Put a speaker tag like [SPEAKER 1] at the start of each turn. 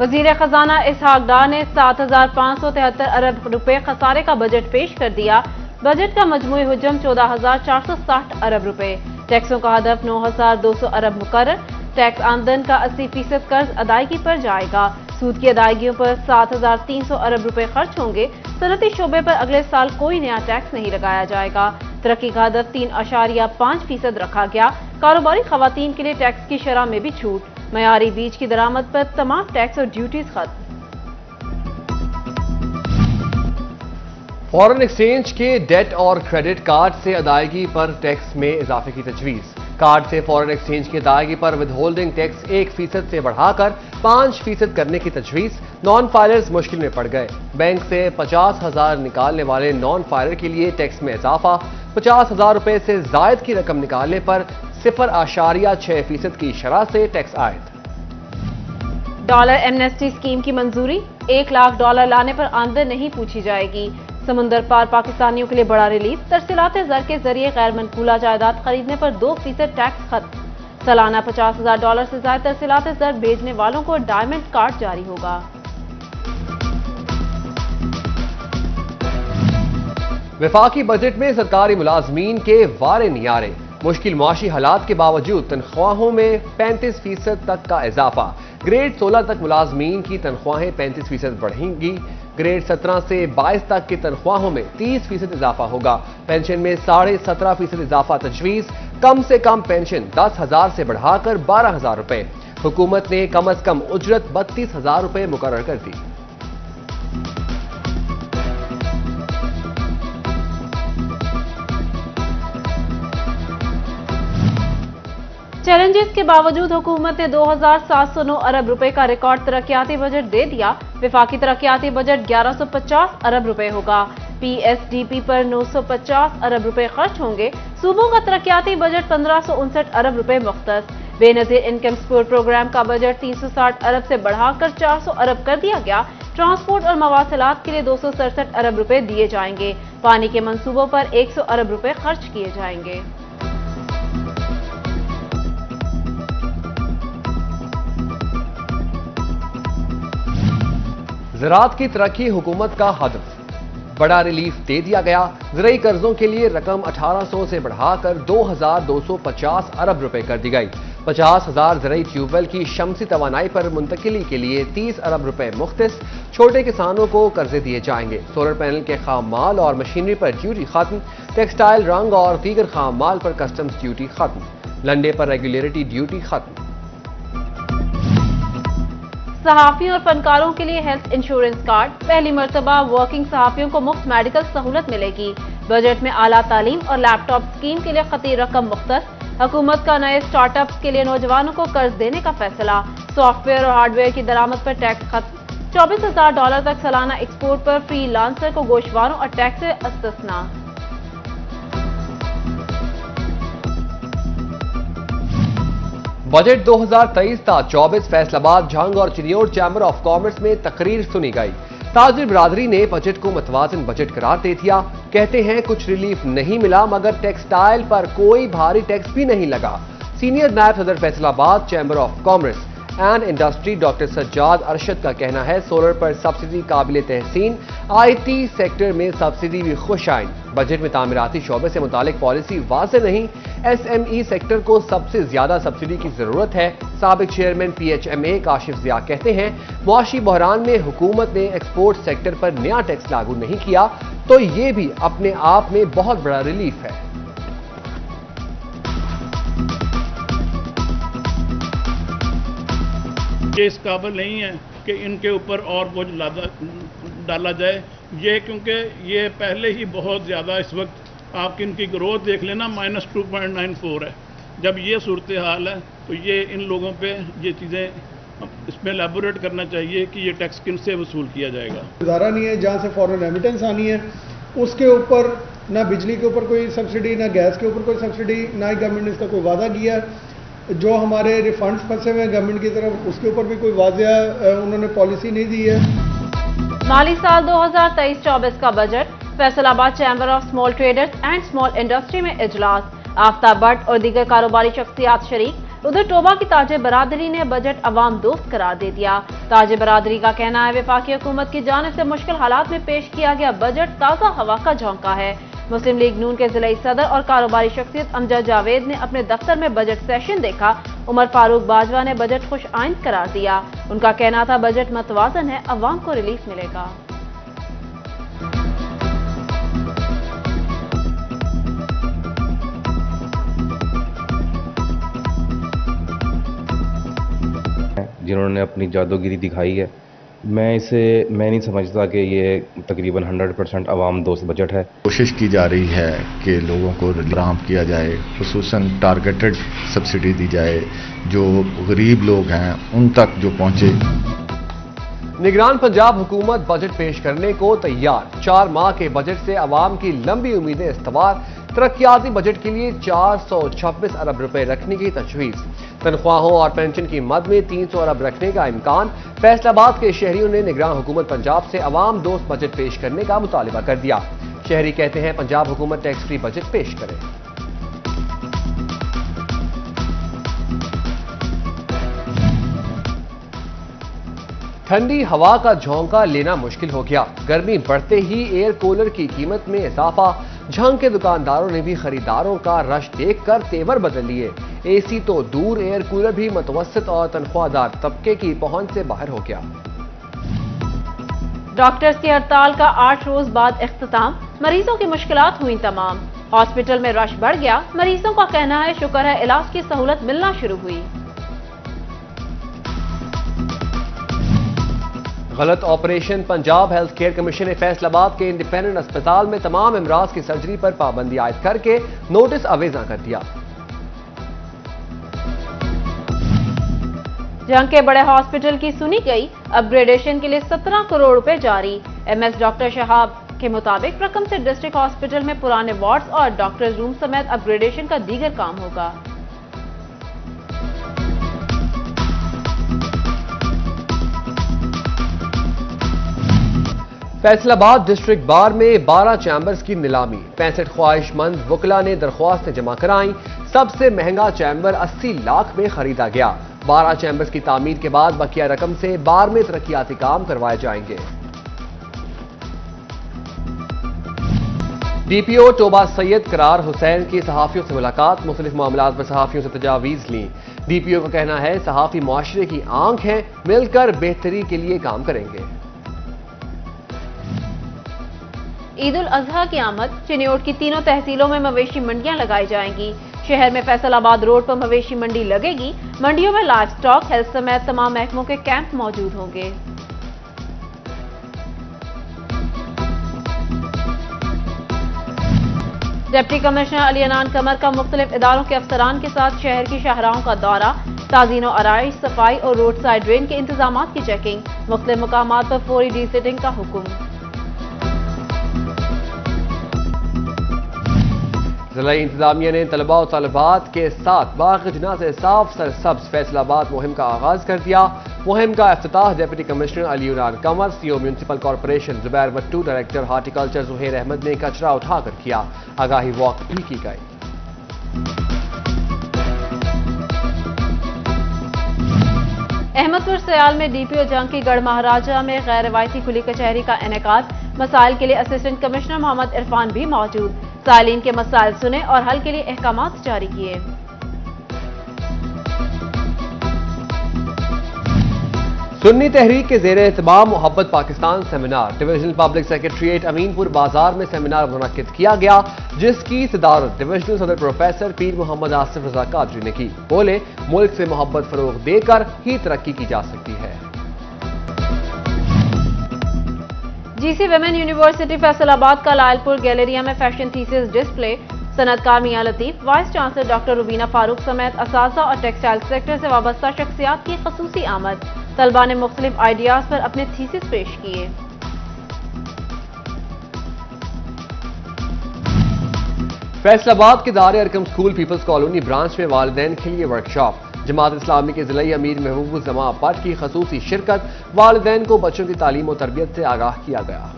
[SPEAKER 1] وزیر خزانہ اسحاق ڈار نے 7,573 ارب روپے خسارے کا بجٹ پیش کر دیا۔ بجٹ کا مجموعی حجم 14,460 ارب روپے۔ ٹیکسوں کا ہدف 9,200 ارب مقرر۔ ٹیکس آمدن کا 80% قرض ادائیگی پر جائے گا۔ سود کی ادائیگیوں پر 7,300 ارب روپے خرچ ہوں گے۔ صنعتی شعبے پر اگلے سال کوئی نیا ٹیکس نہیں لگایا جائے گا۔ ترقی کا ہدف 3.5% رکھا گیا۔ کاروباری خواتین کے لیے ٹیکس کی شرح میں بھی چھوٹ۔ معیاری بیج کی درآمد پر تمام ٹیکس اور ڈیوٹیز ختم۔
[SPEAKER 2] فارن ایکسچینج کے ڈیٹ اور کریڈٹ کارڈ سے ادائیگی پر ٹیکس میں اضافے کی تجویز۔ کارڈ سے فارن ایکسچینج کی ادائیگی پر ود ہولڈنگ ٹیکس 1% سے بڑھا کر 5% کرنے کی تجویز۔ نان فائلرز مشکل میں پڑ گئے۔ بینک سے 50,000 نکالنے والے نان فائلر کے لیے ٹیکس میں اضافہ۔ 50,000 روپے سے زائد کی رقم نکالنے پر 0.6% کی شرح سے ٹیکس عائد۔
[SPEAKER 1] ڈالر ایمنیسٹی اسکیم کی منظوری۔ $1,00,000 لانے پر آمدن نہیں پوچھی جائے گی۔ سمندر پار پاکستانیوں کے لیے بڑا ریلیف۔ ترسیلات زر کے ذریعے غیر منقولہ جائیداد خریدنے پر 2% ٹیکس ختم۔ سالانہ $50,000 سے زائد ترسیلات زر بھیجنے والوں کو ڈائمنڈ کارڈ جاری ہوگا۔
[SPEAKER 2] وفاقی بجٹ میں سرکاری ملازمین کے وارے نیارے۔ مشکل معاشی حالات کے باوجود تنخواہوں میں 35% تک کا اضافہ۔ گریڈ 16 تک ملازمین کی تنخواہیں 35% بڑھیں گی۔ گریڈ 17 سے 22 تک کی تنخواہوں میں 30% اضافہ ہوگا۔ پینشن میں 17.5% اضافہ تجویز۔ کم سے کم پینشن 10,000 سے بڑھا کر 12,000 روپے۔ حکومت نے کم از کم اجرت 32,000 روپے مقرر کر دی۔
[SPEAKER 1] چیلنجز کے باوجود حکومت نے 2,709 ارب روپے کا ریکارڈ ترقیاتی بجٹ دے دیا۔ وفاقی ترقیاتی بجٹ 1,150 ارب روپے ہوگا۔ پی ایس ڈی پی پر 950 ارب روپے خرچ ہوں گے۔ صوبوں کا ترقیاتی بجٹ 1,559 ارب روپے مختص۔ بے نظیر انکم سپورٹ پروگرام کا بجٹ 360 ارب سے بڑھا کر 400 ارب کر دیا گیا۔ ٹرانسپورٹ اور مواصلات کے لیے 267 ارب روپے دیے جائیں گے۔ پانی کے منصوبوں پر 100 ارب روپے خرچ کیے جائیں گے۔
[SPEAKER 2] زراعت کی ترقی حکومت کا ہدف۔ بڑا ریلیف دے دیا گیا۔ زرعی قرضوں کے لیے رقم 1,800 سے بڑھا کر 2,250 ارب روپے کر دی گئی۔ 50,000 زرعی ٹیوب ویل کی شمسی توانائی پر منتقلی کے لیے 30 ارب روپے مختص۔ چھوٹے کسانوں کو قرضے دیے جائیں گے۔ سولر پینل کے خام مال اور مشینری پر ڈیوٹی ختم۔ ٹیکسٹائل، رنگ اور دیگر خام مال پر کسٹمز ڈیوٹی ختم۔ لنڈے پر ریگولیٹری ڈیوٹی ختم۔
[SPEAKER 1] صحافیوں اور فنکاروں کے لیے ہیلتھ انشورنس کارڈ۔ پہلی مرتبہ ورکنگ صحافیوں کو مفت میڈیکل سہولت ملے گی۔ بجٹ میں اعلیٰ تعلیم اور لیپ ٹاپ اسکیم کے لیے خطیر رقم مختص۔ حکومت کا نئے اسٹارٹ اپس کے لیے نوجوانوں کو قرض دینے کا فیصلہ۔ سافٹ ویئر اور ہارڈ ویئر کی درآمد پر ٹیکس ختم۔ $24,000 تک سالانہ ایکسپورٹ پر فری لانسر کو گوشواروں اور ٹیکس سے استثنا۔
[SPEAKER 2] بجٹ 2023-24 فیصل آباد جھنگ اور چنیوٹ چیمبر آف کامرس میں تقریر سنی گئی۔ تاجر برادری نے بجٹ کو متوازن بجٹ قرار دے دیا۔ کہتے ہیں کچھ ریلیف نہیں ملا مگر ٹیکسٹائل پر کوئی بھاری ٹیکس بھی نہیں لگا۔ سینئر نائب صدر فیصل آباد chamber of commerce and industry doctor Sajjad Arshad کا کہنا ہے سولر پر سبسڈی قابل تحسین۔ آئی ٹی سیکٹر میں سبسڈی بھی خوش آئیں۔ بجٹ میں تعمیراتی شعبے سے متعلق پالیسی واضح نہیں۔ ایس ایم ای سیکٹر کو سب سے زیادہ سبسڈی کی ضرورت ہے۔ سابق چیئرمین پی ایچ ایم اے کاشف ضیاء کہتے ہیں معاشی بحران میں حکومت نے ایکسپورٹ سیکٹر پر نیا ٹیکس لاگو نہیں کیا تو یہ بھی اپنے آپ میں بہت بڑا ریلیف ہے۔
[SPEAKER 3] یہ اس قابل نہیں ہے کہ ان کے اوپر اور بوجھ ڈالا جائے، یہ کیونکہ یہ پہلے ہی بہت زیادہ اس وقت آپ ان کی گروتھ دیکھ لینا -2.94 ہے۔ جب یہ صورتحال ہے تو یہ ان لوگوں پہ یہ چیزیں اس میں ایلیبوریٹ کرنا چاہیے کہ یہ ٹیکس کن سے وصول کیا جائے گا۔
[SPEAKER 4] ادارہ نہیں ہے جہاں سے فورن ریمیٹنس آنی ہے، اس کے اوپر نہ بجلی کے اوپر کوئی سبسڈی، نہ گیس کے اوپر کوئی سبسڈی، نہ ہی گورنمنٹ نے اس کا کوئی وعدہ کیا ہے۔ جو ہمارے ریفنڈز پھنسے ہوئے ہیں گورنمنٹ کی طرف، اس کے اوپر بھی کوئی واضح انہوں نے پالیسی نہیں دی ہے۔
[SPEAKER 1] مالی سال 2023-24 کا بجٹ۔ فیصل آباد chamber of small traders and small industry میں اجلاس۔ آفتاب بٹ اور دیگر کاروباری شخصیات شریک۔ उधर टोबा की ताजे बरादरी ने बजट अवाम दोस्त करार दे दिया। ताजे बरादरी का कहना है वफाकी हुकूमत की जानिब से मुश्किल हालात में पेश किया गया बजट ताज़ा हवा का झोंका है। मुस्लिम लीग नून के जिला सदर और कारोबारी शख्सियत अमजद जावेद ने अपने दफ्तर में बजट सेशन देखा। उमर फारूक बाजवा ने बजट खुश आइंद करार दिया। उनका कहना था बजट मतवाजन है, अवाम को रिलीफ मिलेगा।
[SPEAKER 5] जिन्होंने अपनी जादूगिरी दिखाई है, मैं नहीं समझता कि ये तकरीबन 100% आवाम दोस्त बजट है।
[SPEAKER 6] कोशिश की जा रही है कि लोगों को राम किया जाए, खुसूसन टारगेटेड सब्सिडी दी जाए, जो गरीब लोग हैं उन तक जो पहुंचे।
[SPEAKER 2] निगरान पंजाब हुकूमत बजट पेश करने को तैयार। 4 माह के बजट से आवाम की लंबी उम्मीदें इस्तवार। तरक्याती बजट के लिए 426 अरब रुपए रखने की तजवीज़। तनख्वाहों और पेंशन की मद में 300 अरब रखने का इम्कान। फैसलाबाद के शहरियों ने निगरान हुकूमत पंजाब से अवाम दोस्त बजट पेश करने का मुतालिबा कर दिया। शहरी कहते हैं पंजाब हुकूमत टैक्स फ्री बजट पेश करे। ठंडी हवा का झोंका लेना मुश्किल हो गया। गर्मी बढ़ते ही एयर कूलर की कीमत में इजाफा। झंग के दुकानदारों ने भी खरीदारों का रश देखकर तेवर बदल लिए। एसी तो दूर, एयर कूलर भी मुतवस्सित और तनख्वाहदार तबके की पहुंच से बाहर हो गया।
[SPEAKER 1] डॉक्टर्स की हड़ताल का 8 रोज बाद इख्तिताम। मरीजों की मुश्किलात हुई तमाम। हॉस्पिटल में रश बढ़ गया। मरीजों का कहना है शुक्र है इलाज की सहूलत मिलना शुरू हुई।
[SPEAKER 2] गलत operation. Punjab health care commission ने फैसलाबाद के इंडिपेंडेंट अस्पताल में तमाम इमराज की सर्जरी पर पाबंदी आयद करके नोटिस अवेजा कर दिया।
[SPEAKER 1] जंग के बड़े हॉस्पिटल की सुनी गई। अपग्रेडेशन के लिए 17 करोड़ रुपए जारी। एमएस डॉक्टर शहाब के मुताबिक रकम से डिस्ट्रिक्ट हॉस्पिटल में पुराने वार्ड्स और डॉक्टर्स रूम समेत अपग्रेडेशन का दीगर काम होगा।
[SPEAKER 2] फैसलाबाद डिस्ट्रिक्ट बार में 12 चैम्बर्स की नीलामी। 65 ख्वाहिशमंद वकला ने दरख्वास्तें जमा कराई। सबसे महंगा चैम्बर 80 लाख में खरीदा गया। 12 चैम्बर्स की तामीर के बाद बकिया रकम से बार में तरक्याती काम करवाए जाएंगे। डीपीओ टोबा सैयद करार हुसैन की सहाफियों से मुलाकात। मुख्तलिफ मामलात पर सहाफियों से तजावीज ली। डीपीओ का कहना है सहाफी मुआशरे की आंख है, मिलकर बेहतरी के लिए काम करेंगे।
[SPEAKER 1] ईद उल अजहा की आमद। चिन्योट की तीनों तहसीलों में मवेशी मंडियां लगाई जाएंगी। शहर में फैसलाबाद रोड पर मवेशी मंडी लगेगी। मंडियों में लाइव स्टॉक, हेल्थ समेत तमाम महकमों के कैंप मौजूद होंगे। डिप्टी कमिश्नर अली अनान कमर का मुख्तलिफ इदारों के अफसरान के साथ शहर की शाहराहों का दौरा। ताज़ीन और आराइश, सफाई और रोड साइड ड्रेन के इंतजामात की चेकिंग। मुख्तलिफ मुकामात पर फौरी डीसिटिंग का हुक्म।
[SPEAKER 2] जिला इंतजामिया ने तलबा और तलबात के साथ बाग़-ए-जिन्ना से साफ सरसब्ज फैसलाबाद मुहिम का आगाज कर दिया। मुहिम का इफ्तिताह deputy commissioner Ali Anan Qamar, CO municipal corporation Zubair Bhattu, director horticulture Zuhair Ahmed ने कचरा उठाकर किया। आगाही वॉक भी की गई।
[SPEAKER 1] अहमदपुर सयाल में डीपीओ जंग की गढ़ महाराजा में गैर रवायती खुली कचहरी का इनेकाद। मसाइल के लिए असिस्टेंट कमिश्नर मोहम्मद इरफान भी मौजूद। सालीन के मसाइल सुने और हल के लिए अहकामात जारी किए।
[SPEAKER 2] सुन्नी तहरीक के ज़ेर एहतमाम मोहब्बत Pakistan seminar. Divisional public secretariat Aminpur Bazaar में सेमिनार मुनक्किद किया गया, जिसकी सदारत डिविजनल सदर प्रोफेसर पीर मोहम्मद आसिफ रजा कादरी ने की। बोले मुल्क से मोहब्बत फरोग देकर ही तरक्की की जा सकती है।
[SPEAKER 1] जीसी विमेन यूनिवर्सिटी फैसलाबाद का लायलपुर गैलेरिया में फैशन थीसिस डिस्प्ले। सनतकार Mian Latif, vice chancellor doctor Rubina Farooq समेत असातिज़ा और टेक्सटाइल सेक्टर से वाबस्ता शख्सियात की खसूसी आमद। तलबा ने मुख्तलिफ आइडियाज पर अपने थीसिस पेश किए।
[SPEAKER 2] फैसलाबाद के Dar Arqam school people's colony branch में वालिदैन के लिए वर्कशॉप। जमात इस्लामी के जिला अमीर महबूब जमा पट की खसूसी शिरकत। वालिदैन को बच्चों की तालीम और तरबियत से आगाह किया गया।